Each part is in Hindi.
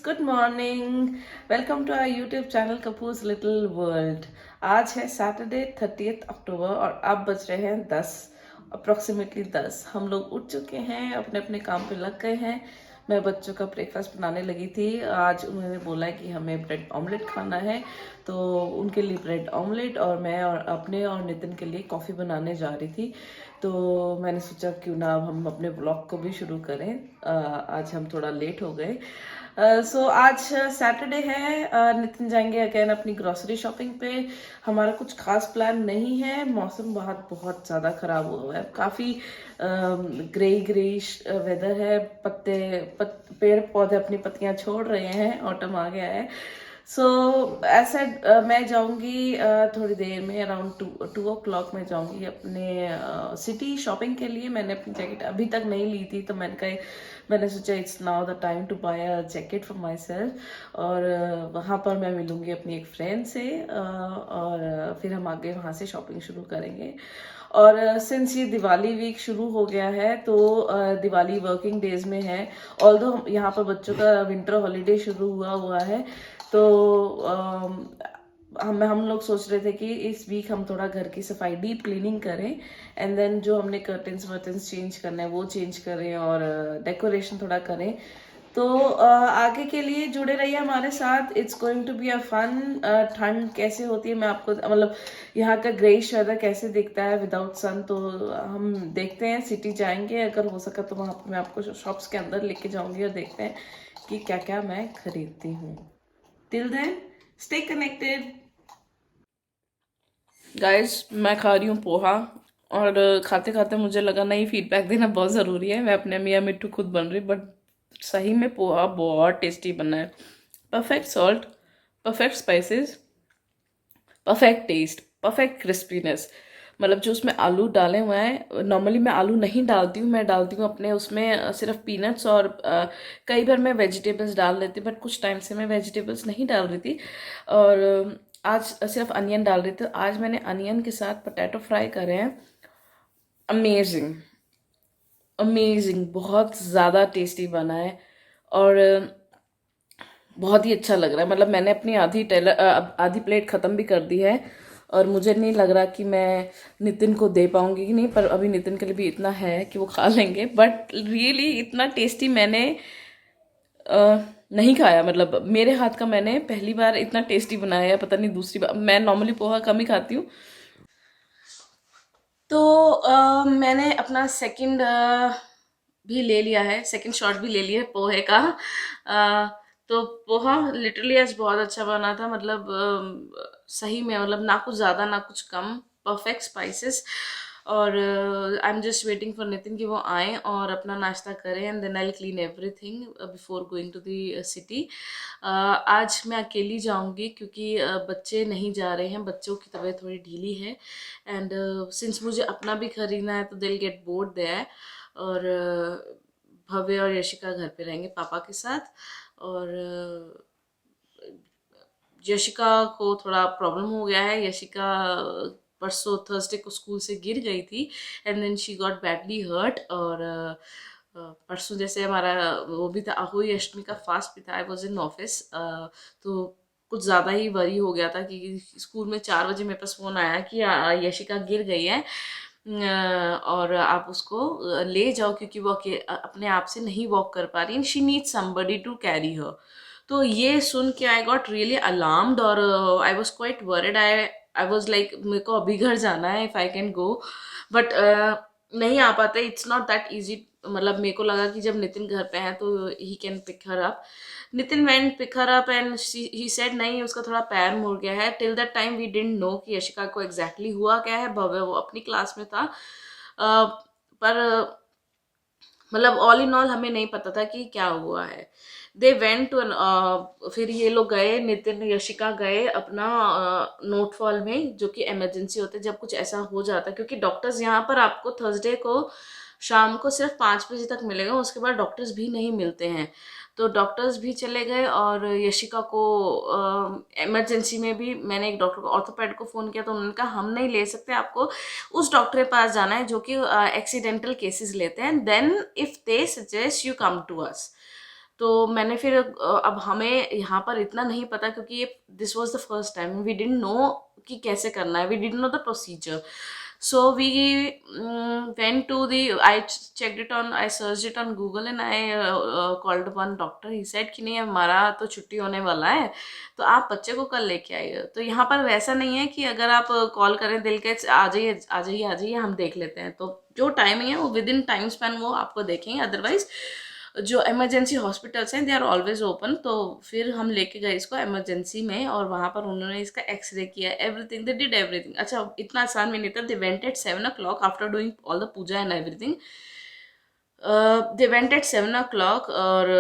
Good morning. Welcome to our YouTube channel Kapoor's little world. आज है सैटरडे 30 अक्टूबर और अब बज रहे हैं 10, अप्रोक्सीमेटली 10। हम लोग उठ चुके हैं, अपने अपने काम पे लग गए हैं। मैं बच्चों का ब्रेकफास्ट बनाने लगी थी। आज उन्होंने बोला है कि हमें ब्रेड ऑमलेट खाना है, तो उनके लिए ब्रेड ऑमलेट और मैं और अपने और नितिन के लिए कॉफ़ी बनाने जा रही थी। तो मैंने सोचा क्यों ना अब हम अपने ब्लॉग को भी शुरू करें। आज हम थोड़ा लेट हो गए। सो आज सैटरडे है। नितिन जाएंगे अगेन अपनी ग्रोसरी शॉपिंग पे। हमारा कुछ खास प्लान नहीं है। मौसम बहुत ज़्यादा ख़राब हुआ है, काफ़ी ग्रेइश वेदर है। पेड़ पौधे अपनी पत्तियां छोड़ रहे हैं, ऑटम आ गया है। सो ऐसे मैं जाऊंगी थोड़ी देर में, अराउंड 2 o'clock में जाऊंगी अपने सिटी शॉपिंग के लिए। मैंने अपनी जैकेट अभी तक नहीं ली थी, तो मैंने सोचा it's now the time to buy a jacket for myself. और वहाँ पर मैं मिलूंगी अपनी एक फ्रेंड से, और फिर हम आगे वहाँ से शॉपिंग शुरू करेंगे। और सिंस ये दिवाली वीक शुरू हो गया है, तो दिवाली वर्किंग डेज में है। ऑल्दो यहाँ पर बच्चों का विंटर हॉलीडे शुरू हुआ है, तो हम लोग सोच रहे थे कि इस वीक हम थोड़ा घर की सफाई, डीप क्लीनिंग करें, एंड देन जो हमने कर्टन्स वर्टन्स चेंज करना है वो चेंज करें, और डेकोरेशन थोड़ा करें। तो आगे के लिए जुड़े रहिए हमारे साथ। It's going to be a fun. ठंड कैसे होती है मैं आपको, मतलब यहाँ का ग्रेइश वेदर कैसे दिखता है विदाउट सन, तो हम देखते हैं। सिटी जाएंगे, अगर हो सका तो वहाँ पर मैं आपको शॉप्स के अंदर लेके जाऊंगी और देखते हैं कि क्या क्या मैं खरीदती हूँ। Till then stay connected guys. मैं खा रही हूँ पोहा, और खाते खाते मुझे लगा नहीं, फीडबैक देना बहुत ज़रूरी है। मैं अपने मियाँ मिट्टू खुद बन रही, बट सही में पोहा बहुत टेस्टी बना है। Perfect salt, perfect spices, perfect taste, perfect crispiness. मतलब जो उसमें आलू डाले हुए हैं, नॉर्मली मैं आलू नहीं डालती हूँ, मैं डालती हूँ अपने उसमें सिर्फ पीनट्स, और कई बार मैं वेजिटेबल्स डाल लेती हूँ, बट कुछ टाइम से मैं वेजिटेबल्स नहीं डाल रही थी, और आज सिर्फ अनियन डाल रही थी। तो आज मैंने अनियन के साथ पोटैटो फ्राई करे हैं। अमेजिंग, अमेजिंग, बहुत ज़्यादा टेस्टी बना है, और बहुत ही अच्छा लग रहा है। मतलब मैंने अपनी आधी प्लेट ख़त्म भी कर दी है, और मुझे नहीं लग रहा कि मैं नितिन को दे पाऊंगी कि नहीं, पर अभी नितिन के लिए भी इतना है कि वो खा लेंगे। बट रियली इतना टेस्टी मैंने नहीं खाया। मतलब मेरे हाथ का मैंने पहली बार इतना टेस्टी बनाया है, पता नहीं दूसरी बार। मैं नॉर्मली पोहा कम ही खाती हूँ। तो मैंने अपना सेकंड भी ले लिया है, सेकंड शॉट भी ले लिया है पोहे का। तो पोहा लिटरली आज बहुत अच्छा बना था। मतलब सही में, मतलब ना कुछ ज़्यादा ना कुछ कम, परफेक्ट स्पाइसेस। और I am just waiting for Nitin कि वो आए और अपना नाश्ता करें, and then I clean everything before going to the city. आज मैं अकेली जाऊंगी, क्योंकि बच्चे नहीं जा रहे हैं, बच्चों की तबीयत थोड़ी ढीली है, एंड सिंस मुझे अपना भी खरीदना है तो दिल गेट बोर्ड देयर। और भव्य और यशिका घर पे रहेंगे पापा के साथ। और यशिका को थोड़ा प्रॉब्लम हो गया है। यशिका परसों थर्सडे को स्कूल से गिर गई थी, and then she got badly hurt. और परसों जैसे हमारा वो भी था, अहोई अष्टमी का फास्ट भी था, आई वॉज इन ऑफिस, तो कुछ ज़्यादा ही वरी हो गया था कि स्कूल में 4 बजे मेरे पास फ़ोन आया कि यशिका गिर गई है, और आप उसको ले जाओ, क्योंकि वो अपने आप से नहीं वॉक कर पा रही, and she need somebody to carry her. तो ये सुन के आई गॉट रियली अलार्म्ड, और I was quite worried. I was like मेरे को अभी घर जाना है, if I can go, but नहीं आ पाते। It's not that easy. मतलब मेरे को लगा कि जब नितिन घर पे है तो ही can pick her up. Nitin went pick her up, and he said नहीं, उसका थोड़ा पैर मुड़ गया है। Till that time we didn't know कि यशिका को एग्जैक्टली हुआ क्या है। भव्य वो अपनी क्लास में था, पर मतलब ऑल इन ऑल हमें नहीं पता था कि क्या हुआ है। दे वेंट टू, फिर ये लोग गए, नितिन यशिका गए अपना नोटफॉल में, जो कि इमरजेंसी होते जब कुछ ऐसा हो जाता है, क्योंकि डॉक्टर्स यहाँ पर आपको थर्सडे को शाम को सिर्फ 5 बजे तक मिलेगा, उसके बाद डॉक्टर्स भी नहीं मिलते हैं। तो डॉक्टर्स भी चले गए, और यशिका को इमरजेंसी में भी मैंने एक डॉक्टर को, ऑर्थोपेड को फ़ोन किया, तो उन्होंने कहा हम नहीं ले सकते, आपको उस डॉक्टर के पास जाना है जो कि एक्सीडेंटल केसेस लेते हैं, then if they suggest you come to us. तो मैंने फिर अब हमें यहाँ पर इतना नहीं पता, क्योंकि ये this was the first time, we didn't know कि कैसे करना है, we didn't know the procedure. So we went to the, I checked it on, I searched it on Google and I called one doctor. He said कि नहीं हमारा तो छुट्टी होने वाला है, तो आप बच्चे को कल लेके आइए. तो यहाँ पर वैसा नहीं है कि अगर आप कॉल करें दिल के आ जाइए आ जाइए आ जाइए हम देख लेते हैं, तो जो टाइमिंग है वो विद इन टाइम स्पैन वो आपको देखेंगे. अदरवाइज जो इमरजेंसी हॉस्पिटल्स हैं दे आर ऑलवेज ओपन. तो फिर हम लेके गए इसको इमरजेंसी में और वहाँ पर उन्होंने इसका एक्सरे किया, एवरीथिंग, दे डिड एवरीथिंग. अच्छा इतना आसान भी नहीं था. They went at 7 o'clock after doing all the puja and everything. They went at 7 o'clock और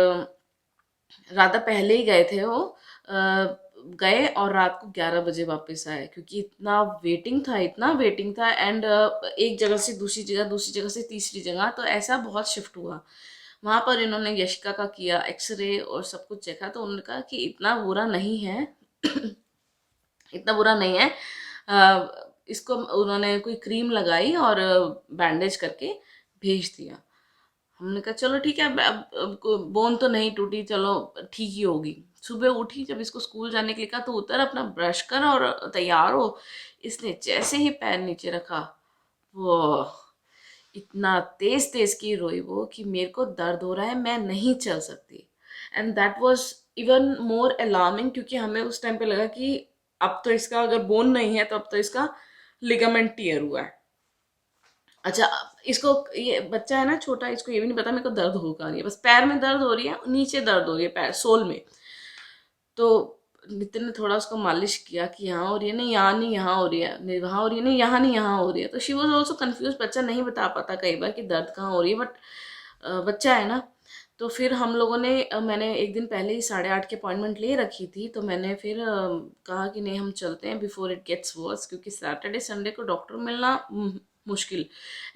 रात पहले ही गए थे वो. गए और रात को 11 बजे वापस आए, क्योंकि इतना वेटिंग था, इतना वेटिंग था. एंड एक जगह से दूसरी जगह, दूसरी जगह से तीसरी जगह, तो ऐसा बहुत शिफ्ट हुआ. वहाँ पर इन्होंने यशिका का किया एक्सरे और सब कुछ देखा, तो उन्होंने कहा कि इतना बुरा नहीं है इतना बुरा नहीं है. इसको उन्होंने कोई क्रीम लगाई और बैंडेज करके भेज दिया. हमने कहा चलो ठीक है, अब बोन तो नहीं टूटी, चलो ठीक ही होगी. सुबह उठी, जब इसको स्कूल जाने के लिए कहा तो उतर अपना ब्रश कर और तैयार हो. इसने जैसे ही पैर नीचे रखा, वो इतना तेज तेज की रोई वो कि मेरे को दर्द हो रहा है, मैं नहीं चल सकती. And that was even more alarming, क्योंकि हमें उस टाइम पे लगा कि अब तो इसका अगर बोन नहीं है तो अब तो इसका लिगामेंट टीयर हुआ है. अच्छा इसको, ये बच्चा है ना छोटा, इसको ये भी नहीं पता मेरे को दर्द होगा नहीं, बस पैर में दर्द हो रही है, नीचे दर्द हो रही है पैर सोल में. तो नितिन ने थोड़ा उसको मालिश किया कि यहाँ हो रही है, नहीं यहाँ नहीं, यहाँ हो रही है, नहीं वहाँ हो रही है, नहीं यहाँ नहीं, यहाँ हो रही है. तो शी वॉज ऑल्सो कन्फ्यूज. बच्चा नहीं बता पाता कई बार कि दर्द कहाँ हो रही है, बट बच्चा है ना. तो फिर हम लोगों ने मैंने एक दिन पहले ही 8:30 की अपॉइंटमेंट ले रखी थी, तो मैंने फिर कहा कि नहीं हम चलते हैं बिफोर इट गेट्स वर्स, क्योंकि सैटरडे संडे को डॉक्टर मिलना मुश्किल.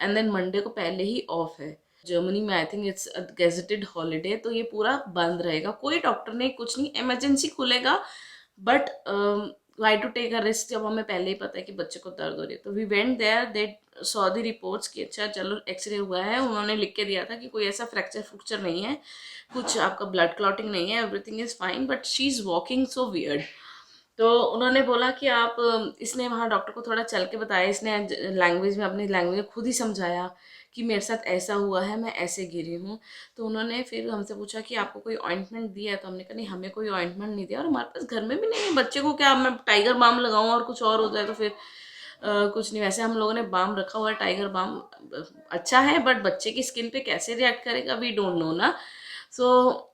एंड देन मंडे को पहले ही ऑफ है. जर्मनी में I think it's gazetted holiday, तो ये पूरा बंद रहेगा, कोई डॉक्टर नहीं, कुछ नहीं. इमरजेंसी खुलेगा, but why to take a risk जब हमें पहले ही पता है कि बच्चे को दर्द हो रही है. तो we went there, they saw the reports कि अच्छा चलो एक्सरे हुआ है. उन्होंने लिख के दिया था कि कोई ऐसा फ्रैक्चर फ्रैक्चर नहीं है, कुछ आपका ब्लड क्लॉटिंग नहीं है, everything is fine, but she is walking so weird. तो उन्होंने बोला कि आप, इसने वहाँ डॉक्टर को थोड़ा चल के बताया, इसने लैंग्वेज में, अपनी लैंग्वेज में खुद ही समझाया कि मेरे साथ ऐसा हुआ है, मैं ऐसे गिरी हूँ. तो उन्होंने फिर हमसे पूछा कि आपको कोई ऑइंटमेंट दिया है, तो हमने कहा नहीं हमें कोई ऑइंटमेंट नहीं दिया, और हमारे पास घर में भी नहीं है. बच्चे को क्या मैं टाइगर बाम लगाऊँ और कुछ और हो जाए तो फिर कुछ नहीं. वैसे हम लोगों ने बाम रखा हुआ है, टाइगर बाम अच्छा है, बट बच्चे की स्किन पे कैसे रिएक्ट करेगा वी डोंट नो ना. सो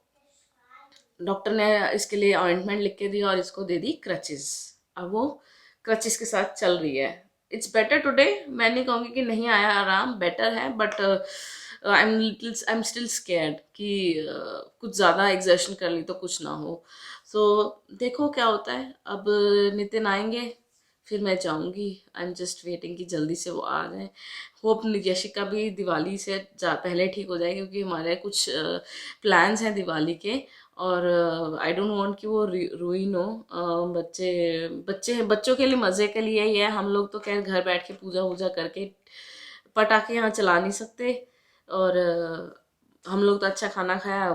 डॉक्टर ने इसके लिए ऑइंटमेंट लिख के दी और इसको दे दी क्रचेस. अब वो क्रचेस के साथ चल रही है. It's better today. मैं नहीं कहूँगी कि नहीं आया आराम, बेटर है, but I am still scared कि कुछ ज़्यादा एग्जर्शन कर ली तो कुछ ना हो. सो देखो क्या होता है. अब नितिन आएंगे फिर मैं जाऊँगी. आई एम जस्ट वेटिंग कि जल्दी से वो आ जाए. होप यशिका भी दिवाली से पहले ठीक हो जाए, क्योंकि हमारे कुछ प्लान्स हैं दिवाली के, और आई डोंट वांट कि वो रुइन हो. बच्चों के लिए मज़े के लिए ही है. हम लोग तो खैर घर बैठ के पूजा वूजा करके पटाखे यहाँ चला नहीं सकते, और हम लोग तो अच्छा खाना खाया,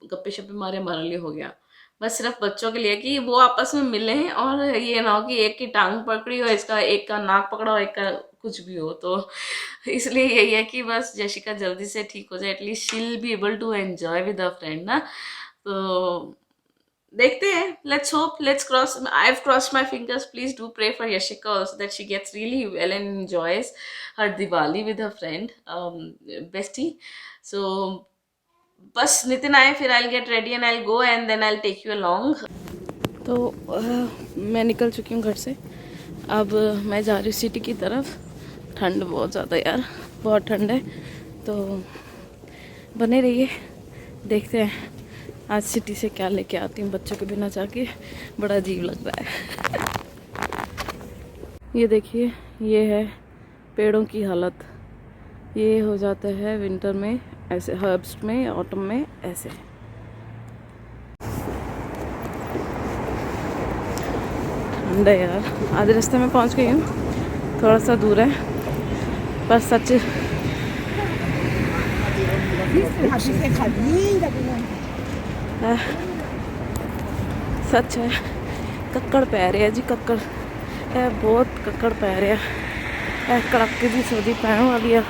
गप्पे शप्पे मारे, हमारे लिए हो गया. बस सिर्फ बच्चों के लिए कि वो आपस में मिले और ये ना हो कि एक की टांग पकड़ी हो, इसका एक का नाक पकड़ा हो, एक का कुछ भी हो. तो इसलिए यही है कि बस यशिका जल्दी से ठीक हो जाए, at least she will be able to enjoy with a friend ना. तो देखते हैं. Let's hope, let's cross, I have crossed my fingers. Please do pray for Yashika also that she gets really well and enjoys her Diwali with her friend bestie. So बस नितिन आए फिर I get ready and I go and then I take you along. तो मैं निकल चुकी हूँ घर से. अब मैं जा रही हूँ सिटी की तरफ. ठंड बहुत ज़्यादा यार, बहुत ठंड है. तो बने रहिए, देखते हैं आज सिटी से क्या लेके आती हूँ. बच्चों के बिना जाके बड़ा अजीब लग रहा है. ये देखिए, ये है पेड़ों की हालत. ये हो जाता है विंटर में ऐसे, हर्ब्स में, ऑटम में ऐसे. ठंड है यार. आधे रास्ते में पहुंच गई हूँ, थोड़ा सा दूर है, पर सच सच है, कक्कड़ पै रहे जी, कक्कड़ है, बहुत कक्कड़ पै रहे है, कड़ाके की सर्दी पैन वाली है।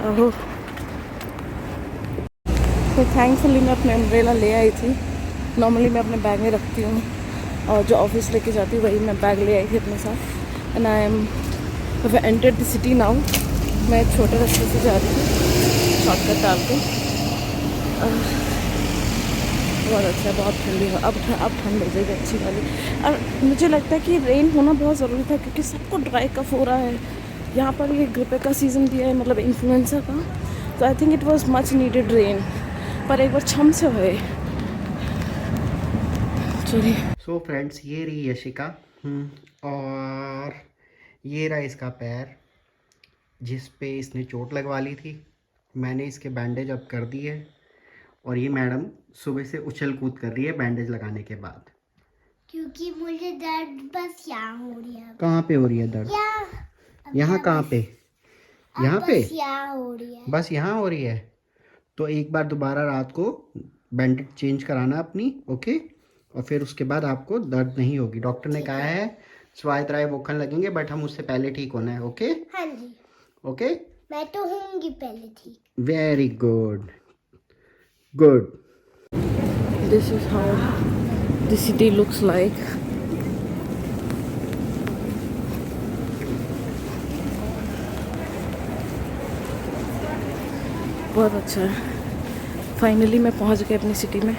आहो, तो थैंकफुली मैं अपने अम्ब्रेला ले आई थी। नॉर्मली मैं अपने बैग में रखती हूँ और जो ऑफिस लेके जाती हूँ वही मैं बैग ले आई थी अपने साथ। And I am entered the city now. मैं एक छोटे रास्ते से जा रही हूँ शॉर्टकट डाल के। बहुत अच्छा है, बहुत ठंडी है। अब ठंड हो जाएगी अच्छी वाली। और मुझे लगता है कि रेन होना बहुत ज़रूरी था क्योंकि सबको ड्राई कफ हो रहा है। यहाँ पर ये ग्रिप का सीज़न भी है, मतलब इन्फ्लुएंजा का। तो I think it was much needed rain, पर एक बार छम से हुए। चलिए, सो फ्रेंड्स, ये रही यशिका और ये रहा इसका पैर जिस पे इसने चोट लगवा ली थी। मैंने इसके बैंडेज अब कर दी है और ये मैडम सुबह से उछल कूद कर रही है बैंडेज लगाने के बाद, क्योंकि मुझे दर्द बस यहाँ हो रही है। कहाँ पे हो रही है दर्द? यहाँ कहाँ पे? यहाँ पे बस यहाँ हो रही है, बस यहाँ हो रही है। तो एक बार दोबारा रात को बैंडेज चेंज कराना अपनी, ओके? और फिर उसके बाद आपको दर्द नहीं होगी। डॉक्टर ने कहा है स्वाय त्राय बोखन लगेंगे, बट हम उससे पहले ठीक होना है, ओके? हाँ जी, ओके। मैं तो होंगी पहले ठीक। Very good, good. This is how the city looks like. बहुत अच्छा है। फाइनली मैं पहुंच गई अपनी सिटी में।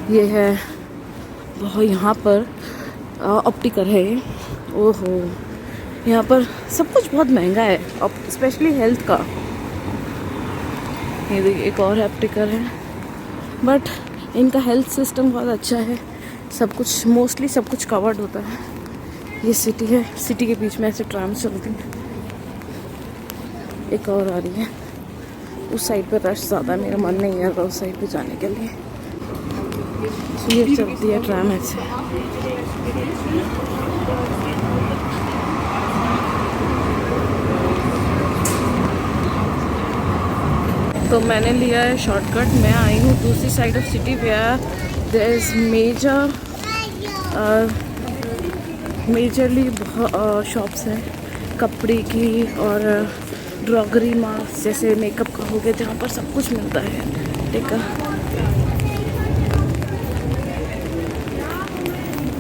ये है बहुत, यहाँ पर ऑप्टिकल है। ओहो, यहाँ पर सब कुछ बहुत महंगा है, स्पेशली हेल्थ का। ये देखिए एक और ऑप्टिकल है, बट इनका हेल्थ सिस्टम बहुत अच्छा है। सब कुछ मोस्टली सब कुछ कवर्ड होता है। ये सिटी है, सिटी के बीच में ऐसे ट्राम चलती है। एक और आ रही है, उस साइड पे रश ज़्यादा, मेरा मन नहीं है उस साइड पे जाने के लिए। तो ये चलती है ट्राम ऐसे। तो मैंने लिया है शॉर्टकट। मैं आई हूँ दूसरी side of city where there is majorly shops हैं कपड़े की और ड्रॉगरी मास्क जैसे मेकअप का हो गया, जहाँ पर सब कुछ मिलता है। देखा,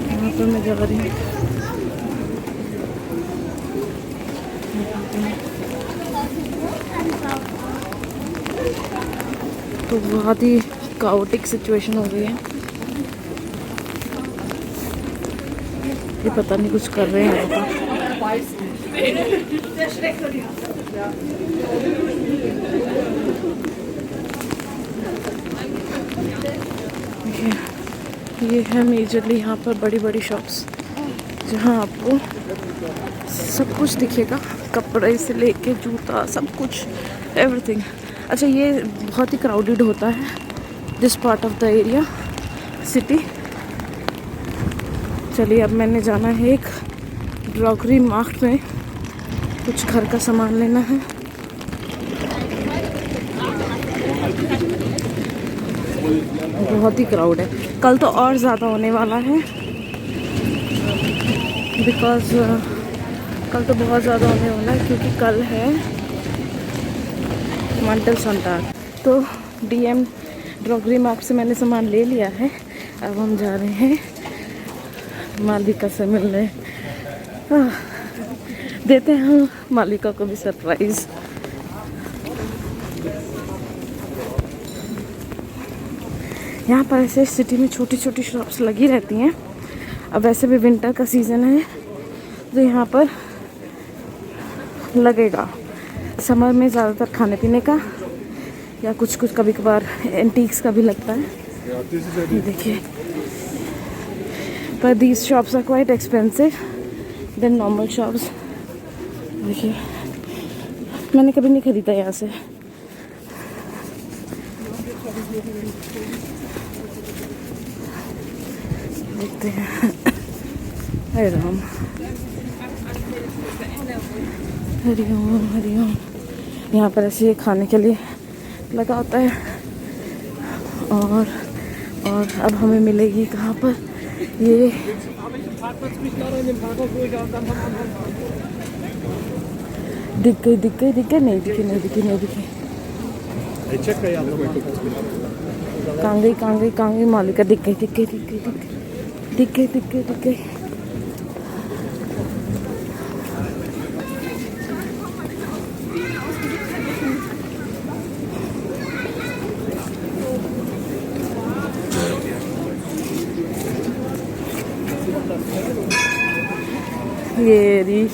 वहाँ पर मैं जा रही हूँ। तो बहुत ही काओटिक सिचुएशन हो गई है। ये पता नहीं कुछ कर रहे हैं यहाँ पर। ये है मेजरली यहाँ पर बड़ी बड़ी शॉप्स जहाँ आपको सब कुछ दिखेगा, कपड़े से लेके जूता, सब कुछ, एवरीथिंग। अच्छा, ये बहुत ही क्राउडेड होता है this part of the area city. चलिए, अब मैंने जाना है एक ड्रॉगरी मार्ट में, कुछ घर का सामान लेना है। बहुत ही क्राउड है, कल तो और ज़्यादा होने वाला है बिकॉज कल तो बहुत ज़्यादा होने वाला है क्योंकि कल है मंटल संतान। तो DM ड्रॉगरी मार्ट से मैंने सामान ले लिया है। अब हम जा रहे हैं मालिका से मिलने। देते हैं हम मालिका को भी सरप्राइज। यहाँ पर ऐसे सिटी में छोटी छोटी शॉप्स लगी रहती हैं। अब वैसे भी विंटर का सीज़न है तो यहाँ पर लगेगा। समर में ज़्यादातर खाने पीने का या कुछ कुछ कभी कभार एंटीक्स का भी लगता है। ये देखिए, पर these shops are quite expensive then normal shops. देखिए, मैंने कभी नहीं खरीदा यहाँ से। देखते हैं। अरे राम, हरिओम हरिओम। यहाँ पर ऐसे खाने के लिए लगा होता है। और अब हमें मिलेगी कहाँ पर ये दिख गई नहीं दिखी कहाँ गई मालिका दिख गई। ये रही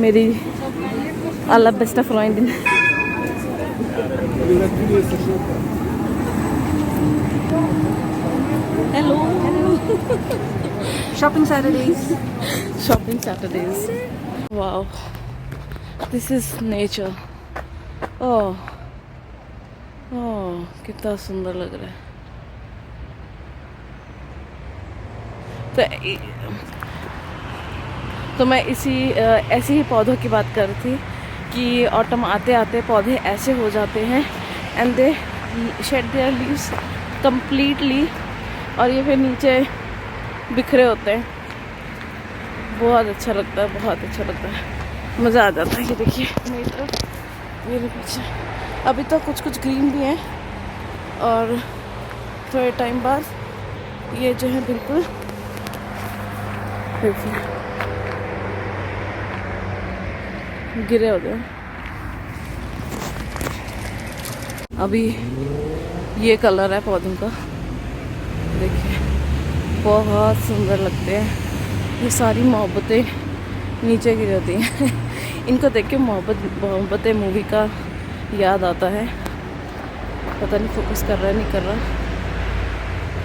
मेरी allerbästa Freundin. Hello. Shopping Saturdays. Wow. This is nature. Oh. कितना सुंदर लग रहा है। तो मैं ऐसे ही पौधों की बात कर रही थी कि ऑटम आते आते पौधे ऐसे हो जाते हैं and they shade there leaves completely, और ये फिर नीचे बिखरे होते हैं। बहुत अच्छा लगता है, मज़ा आ जाता है। ये देखिए मेरी तरफ, मेरे पीछे अभी तो कुछ ग्रीन भी हैं और थोड़े टाइम बाद ये जो है बिल्कुल गिरे हो गए। अभी ये कलर है पौधों का, देखिए बहुत सुंदर लगते हैं। ये सारी मोहब्बतें नीचे गिर होती हैं। इनको देख के मोहब्बतें मूवी का याद आता है। पता नहीं फोकस कर रहा है नहीं कर रहा,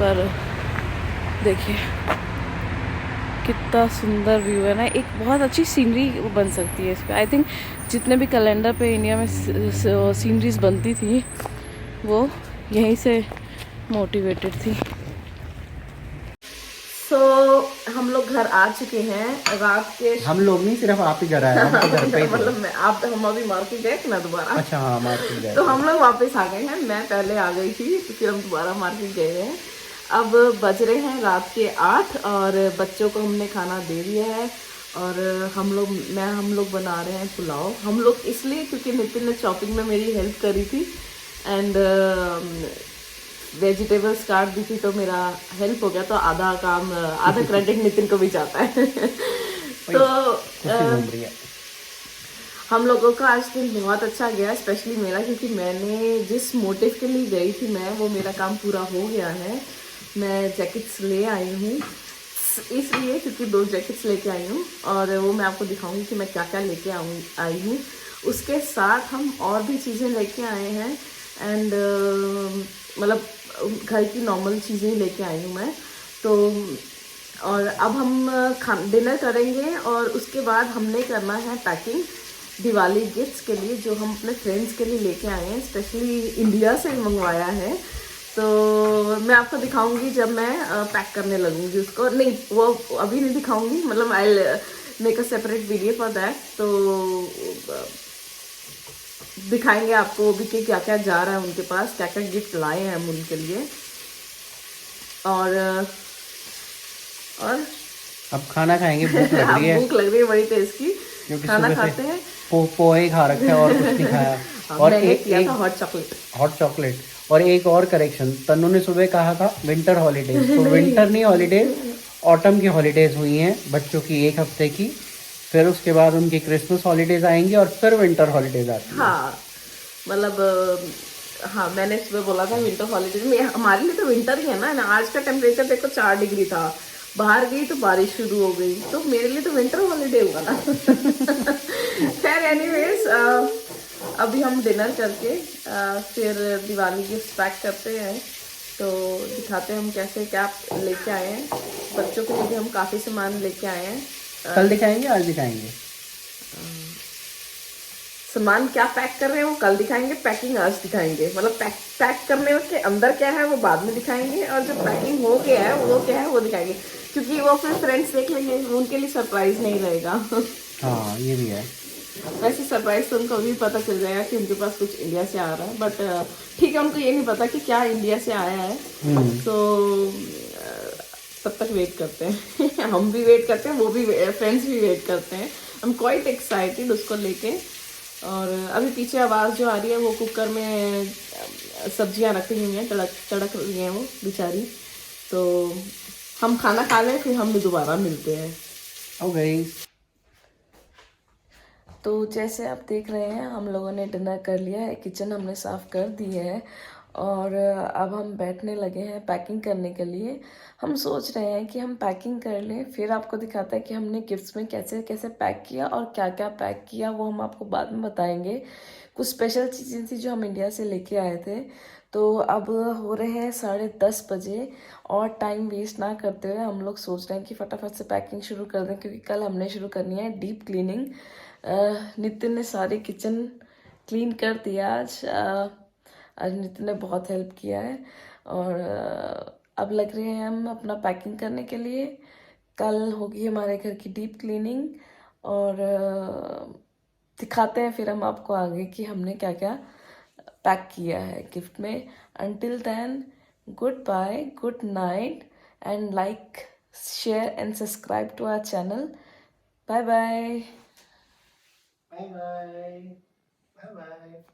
पर देखिए कितना सुंदर व्यू है ना। एक बहुत अच्छी सीनरी बन सकती है इस पर। आई थिंक जितने भी कैलेंडर पे इंडिया में सीनरीज बनती थी वो यहीं से मोटिवेटेड थी। हम लोग घर आ चुके हैं रात के। हम लोग नहीं, सिर्फ आप ही घर आए। हम तो घर पे ही मतलब हम अभी मार्केट गए ना दोबारा। अच्छा हाँ, मार्केट गए तो हम लोग वापस आ गए हैं। मैं पहले आ गई थी तो फिर हम दोबारा मार्केट गए हैं। अब बज रहे हैं रात के 8 और बच्चों को हमने खाना दे दिया है और हम लोग बना रहे हैं पुलाव। हम लोग इसलिए क्योंकि नितिन ने शॉपिंग में मेरी हेल्प करी थी एंड वेजिटेबल्स काट दी थी तो मेरा हेल्प हो गया, तो आधा क्रेडिट नितिन को भी जाता है। तो हम लोगों का आज दिन बहुत अच्छा गया, स्पेशली मेरा, क्योंकि मैंने जिस मोटिव के लिए गई थी वो मेरा काम पूरा हो गया है। मैं जैकेट्स ले आई हूँ इसलिए क्योंकि 2 जैकेट्स लेके आई हूँ और वो मैं आपको दिखाऊंगी कि मैं क्या क्या लेके आई हूँ। उसके साथ हम और भी चीज़ें लेके आए हैं एंड मतलब घर की नॉर्मल चीज़ें लेके आई हूँ मैं। तो और अब हम डिनर करेंगे और उसके बाद हमने करना है पैकिंग दिवाली गिफ्ट्स के लिए, जो हम अपने फ्रेंड्स के लिए लेके आए हैं, स्पेशली इंडिया से मंगवाया है। तो मैं आपको दिखाऊंगी जब मैं पैक करने लगूंगी उसको। नहीं, वो अभी नहीं दिखाऊंगी, मतलब I make a separate video for that. तो दिखाएंगे आपको भी कि क्या क्या जा रहा है उनके पास, क्या क्या गिफ्ट लाए हैं हम उनके लिए। और अब खाना खाएंगे, भूख लग रही है। भूख लग रही है बड़ी तेज की। खाना खाते हैं। पोहे खा रखे हैं और कुछ नहीं खाया। और एक हॉट चॉकलेट और एक और करेक्शन, तन्नू ने सुबह कहा था विंटर हॉलीडेज, तो विंटर नहीं हॉलीडेज, ऑटम की हॉलीडेज हुई हैं बच्चों की 1 हफ्ते की। फिर उसके बाद उनकी क्रिसमस हॉलीडेज आएंगी और फिर विंटर हॉलीडेज आती है। हाँ मतलब हाँ, मैंने सुबह बोला था विंटर हॉलीडेज में। हमारे लिए तो विंटर ही है ना। आज का टेम्परेचर देखो 4 डिग्री था, बाहर गई तो बारिश शुरू हो गई, तो मेरे लिए तो विंटर हॉलीडे हुआ ना। खैर एनीवेज, अभी हम डिनर करके फिर दिवाली गिफ्ट पैक करते हैं। तो दिखाते हैं हम कैसे क्या लेके आए हैं। बच्चों के लिए भी हम काफ़ी सामान लेके आए हैं। कल दिखाएंगे आज दिखाएंगे? सामान क्या पैक कर रहे हैं वो कल दिखाएंगे, पैकिंग आज दिखाएंगे। मतलब पैक करने के अंदर क्या है वो बाद में दिखाएंगे, और जो पैकिंग हो गया है वो क्या है वो दिखाएंगे, क्योंकि वो फिर फ्रेंड्स देख लेंगे, उनके लिए सरप्राइज नहीं रहेगा। हाँ ये भी है। वैसे सरप्राइज तो उनको अभी पता चल जाएगा कि उनके पास कुछ इंडिया से आ रहा है, बट ठीक है, उनको ये नहीं पता कि क्या इंडिया से आया है। सो तब तक वेट करते हैं। हम भी वेट करते हैं, वो भी, फ्रेंड्स भी वेट करते हैं। आई एम क्वाइट एक्साइटेड उसको लेके। और अभी पीछे आवाज़ जो आ रही है वो कुकर में सब्जियां रखी हुई हैं, तड़क तड़क रही हैं वो बेचारी। तो हम खाना खा लें, फिर हम भी दोबारा मिलते हैं। ओ गाइस, तो जैसे आप देख रहे हैं, हम लोगों ने डिनर कर लिया है, किचन हमने साफ़ कर दी है, और अब हम बैठने लगे हैं पैकिंग करने के लिए। हम सोच रहे हैं कि हम पैकिंग कर लें, फिर आपको दिखाता है कि हमने गिफ्ट्स में कैसे कैसे पैक किया और क्या क्या पैक किया, वो हम आपको बाद में बताएंगे। कुछ स्पेशल चीज़ें थी जो हम इंडिया से लेके आए थे। तो अब हो रहे हैं 10:30 बजे, और टाइम वेस्ट ना करते हुए हम लोग सोच रहे हैं कि फटाफट से पैकिंग शुरू कर दें, क्योंकि कल हमने शुरू करनी है डीप क्लीनिंग। नितिन ने सारी किचन क्लीन कर दिया आज। आज नितिन ने बहुत हेल्प किया है, और अब लग रहे हैं हम अपना पैकिंग करने के लिए। कल होगी हमारे घर की डीप क्लीनिंग, और दिखाते हैं फिर हम आपको आगे कि हमने क्या क्या पैक किया है गिफ्ट में। Until then, good bye, good night, and like, share and subscribe to our channel. Bye bye. Bye bye, bye bye.